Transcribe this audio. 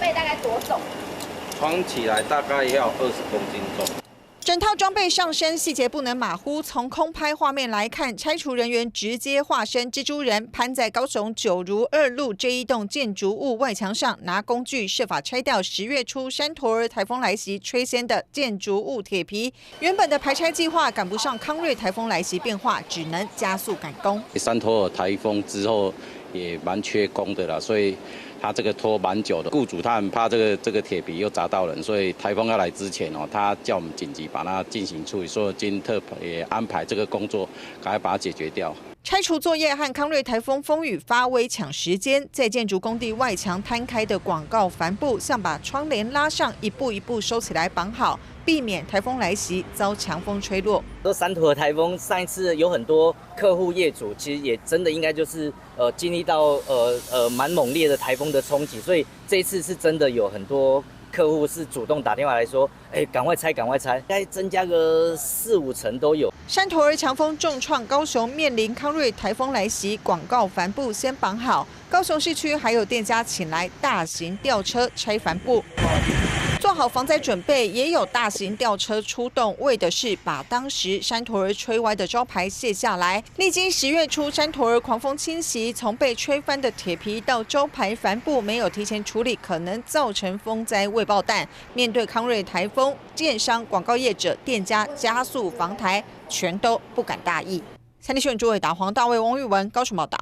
备大概多重？装起来大概要20公斤重。 整套装备上身，细节不能马虎。从空拍画面来看，拆除人员直接化身蜘蛛人，攀在高雄九如2路这一栋建筑物外墙上，拿工具设法拆掉10月初山陀儿台风来袭吹掀的建筑物铁皮。原本的排拆计划赶不上康瑞台风来袭变化，只能加速赶工。山陀儿台风之后也蛮缺工的啦，所以。 他这个拖蛮久的，雇主他很怕这个铁皮又砸到人，所以台风要来之前哦，他叫我们紧急把它进行处理，所以今特也安排这个工作，赶快把它解决掉。 拆除作业和康瑞台风风雨发威抢时间，在建筑工地外墙摊开的广告帆布，像把窗帘拉上，一步一步收起来绑好，避免台风来袭遭强风吹落。说山陀的台风，上一次有很多客户业主，其实也真的应该就是经历到蛮猛烈的台风的冲击，所以这一次是真的有很多。 客户是主动打电话来说：“赶快拆，赶快拆，该增加个4、5成都有。”山陀儿强风重创高雄，面临康瑞台风来袭，广告帆布先绑好。高雄市区还有店家请来大型吊车拆帆布。 做好防灾准备，也有大型吊车出动，为的是把当时山陀儿吹歪的招牌卸下来。历经10月初山陀儿狂风侵袭，从被吹翻的铁皮到招牌帆布没有提前处理，可能造成风灾未爆弹。面对康瑞台风，建商、广告业者、店家加速防台，全都不敢大意。三立新闻朱伟达、黄大卫、翁玉文高雄报道。